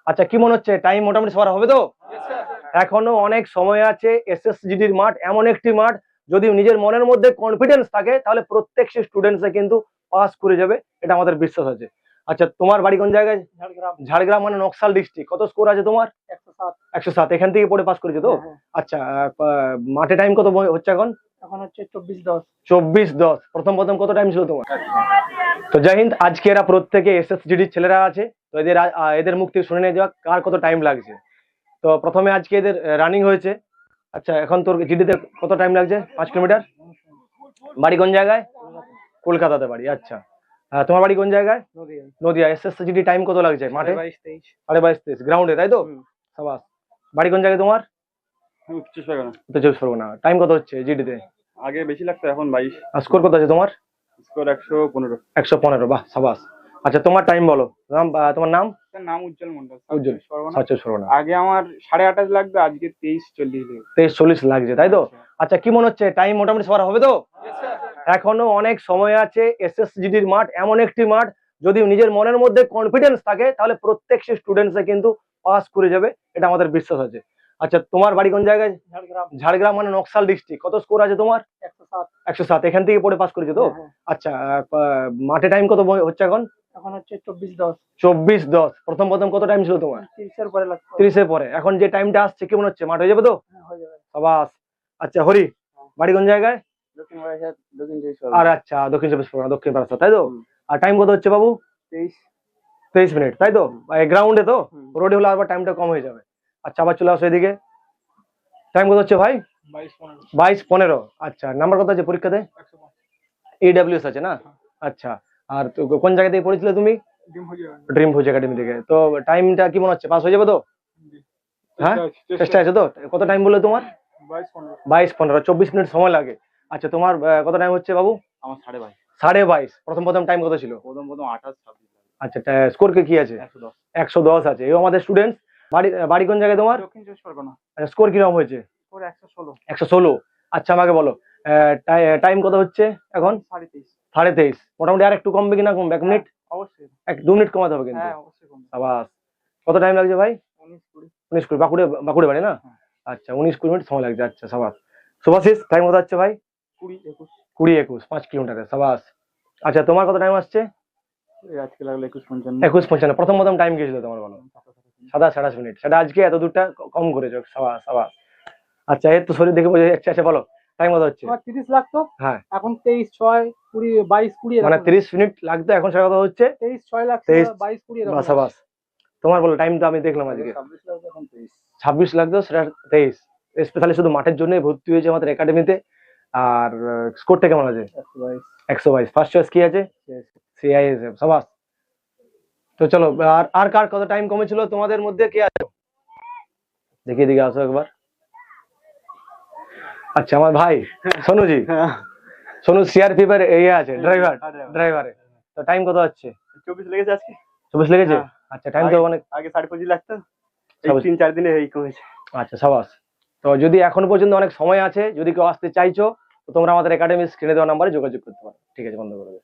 আচ্ছা, কি মনে হচ্ছে টাইম মোটামুটি সবার হবে তো? এখনো অনেক সময় আছে। এসএসজিডির মাঠ এমন একটি মাঠ, যদি নিজের মনের মধ্যে কনফিডেন্স থাকে তাহলে প্রত্যেক স্টুডেন্টসে কিন্তু পাস করে যাবে, এটা আমাদের বিশ্বাস আছে। আচ্ছা, তোমার বাড়ি কোন জায়গায়? ঝাড়গ্রাম। ঝাড়গ্রাম মানে নকশাল ডিস্ট্রিক্ট। কত স্কোর আছে তোমার? 107। 107। এখান থেকে পড়ে পাস করেছো তো? হ্যাঁ। আচ্ছা, মাঠে টাইম কত হচ্ছে এখন? এখন হচ্ছে 24-10। 24-10। প্রথম প্রথম কত টাইম ছিল তোমার? তো জয় হিন্দ। আজকে এরা প্রত্যেকে এসএসজিডির ছেলেরা আছে, তো এদের এদের মুখ থেকে শুনে নিয়ে যাওয়া কার কত টাইম লাগছে। তো প্রথমে আজকে এদের রানিং হয়েছে। আচ্ছা, এখন তোর জিডিতে কত টাইম লাগছে? 5 কিলোমিটার। বাড়ি কোন জায়গায়? কলকাতাতে বাড়ি। আচ্ছা, তোমার বাড়ি কোন জায়গায়? নদিয়া। এসএসজিডি টাইম কত লাগছে মাঠে? 22-23। 22-23 গ্রাউন্ডে, তাই তো? সাবাস। বাড়ি কোন জায়গায় তোমার? উত্তর পরগনা। উত্তর চব্বিশ পরগনা। টাইম কত হচ্ছে জিডিতে? আগে বেশি লাগতো, এখন 22। আর স্কোর কত আছে তোমার? স্কোর 115। 115। বাহ, সাবাস। আচ্ছা, তোমার টাইম বলো। তোমার নাম? নাম উজ্জ্বল মন্ডল। উজ্জ্বল। চব্বিশ পরগনা। আগে আমার 28.5 লাগবে, আজকে 23:40। 23:40 লাগছে, তাই তো? আচ্ছা, কি মনে হচ্ছে টাইম মোটামুটি সবার হবে তো? এখনো অনেক সময় আছে। এসএসজিডির মাঠ এমন একটি মাঠ, যদি নিজের মনের মধ্যে কনফিডেন্স থাকে তাহলে প্রত্যেক স্টুডেন্টসে কিন্তু পাস করে যাবে, এটা আমাদের বিশ্বাস আছে। আচ্ছা, তোমার বাড়ি কোন জায়গায়? ঝাড়গ্রাম। ঝাড়গ্রাম মানে নকশাল ডিস্ট্রিক্ট। কত স্কোর আছে তোমার? 107। 107। এখান থেকে পড়ে পাস করেছো তো? হ্যাঁ। আচ্ছা, মাঠে টাইম কত হচ্ছে এখন? এখন হচ্ছে 24-10। 24-10। প্রথম প্রথম কত টাইম ছিল তোমার? 30-এর পরে লাগতো। 30-এর পরে। এখন যে টাইমটা আসছে কি মনে হচ্ছে মাঠ হয়ে যাবে তো? হ্যাঁ, হয়ে যাবে। সাবাস। আচ্ছা, হরি, বাড়ি কোন জায়গায়? দক্ষিণ বারাসাত, দক্ষিণ 24। আর আচ্ছা, দক্ষিণ চব্বিশ পরগনা, দক্ষিণ বারাসাত, তাই তো? আর টাইম কত হচ্ছে বাবু? 23 মিনিট, তাই তো? গ্রাউন্ডে তো? রোডে হলে আবার টাইমটা কম হয়ে যাবে। আচ্ছা, আবার চলে আসো এদিকে। টাইম কত হচ্ছে ভাই? 22-15। আচ্ছা, নাম্বার কত আছে পরীক্ষাতে? EWS আছে না? আচ্ছা, আর কোন জায়গা থেকে পড়েছিলে তুমি? ড্রিম ভোজ একাডেমি থেকে। তো টাইমটা কি মনে হচ্ছে পাস হয়ে যাবে তো? হ্যাঁ, চেষ্টা আছে তো? কত টাইম বললে তোমার? 22-15। 24 মিনিট সময় লাগে। আচ্ছা, তোমার কত টাইম হচ্ছে বাবু? আমার 22.5। 22.5। প্রথম প্রথম টাইম কত ছিল? প্রথম 28-26 লাগে। আচ্ছা, স্কোর কি আছে? 110। 110 আছে। এই আমাদের স্টুডেন্টস। বাড়ি কোন জায়গায় তোমার? দক্ষিণ 24 পরগনা। স্কোর কিরকম হয়েছে? স্কোর 116। 116। আচ্ছা, আমাকে বলো টাইম কত হচ্ছে এখন? 23.5। 23.5। মোটামুটি আর একটু কমবে কিনা? কমবে 1 মিনিট? অবশ্যই। 2 মিনিট কমাতে হবে কিন্তু। হ্যাঁ, অবশ্যই কম। আবার কত টাইম লাগছে ভাই? 19-20। 19-20। বাঁকুড়ে বাড়ি না? আচ্ছা, 19-20 মিনিট সময় লাগছে। আচ্ছা, সাবাস। শুভাশিস, টাইম কত হচ্ছে ভাই? 20-21। 20-21। 5 কিলোমিটারে। সাবাস। আচ্ছা, তোমার কত টাইম আসছে? আজকে লাগলো 21:55। 21:55। প্রথম প্রথম টাইম গিয়েছিল তোমার বলো? 27 মিনিট। সেটা আজকে এত দূরটা কম করেছো। সাবাস সাবাস। আচ্ছা, এর তো শরীর দেখে বোঝা যাচ্ছে। আচ্ছা, বলো টাইম কত হচ্ছে? আমার 30 লাগতো। হ্যাঁ, এখন 23-6-20, 22-20। মানে 30 মিনিট লাগতো, এখন সেটা কত হচ্ছে? 23-6 লাগতো। 22-20 বাহ, সাবাস। তোমার বলো টাইম তো আমি দেখলাম আজকে 26 লাগবে, এখন 23। 26 লাগতো, সেটা 23। স্পেশালি শুধু মাঠের জন্যই ভর্তি হয়েছে আমাদের একাডেমিতে। আর স্কোরটা কেমন আছে? 122। 122। ফার্স্ট চয়েস কি আছে? CISF। সাবাস। তো চলো, আর আর কার কত টাইম কমেছিল তোমাদের মধ্যে? কে আছে দেখি, দিকে আসো একবার। আচ্ছা, আমার ভাই সোনুজি। সোনু CRP এর আছে, ড্রাইভারে। তো টাইম কত হচ্ছে? 24 লেগেছে আজকে। 24 লেগেছে? আচ্ছা, টাইম তো অনেক। আগে 25.5 লাগতো, এই 3-4 দিনে এই কমেছে। আচ্ছা, সাবাস। তো যদি এখন পর্যন্ত অনেক সময় আছে, যদি কেউ আসতে চাইছো, তো তোমরা আমাদের একাডেমি স্ক্রিনে দেওয়া নাম্বারে যোগাযোগ করতে পারো। ঠিক আছে, বন্ধ করে দেবো।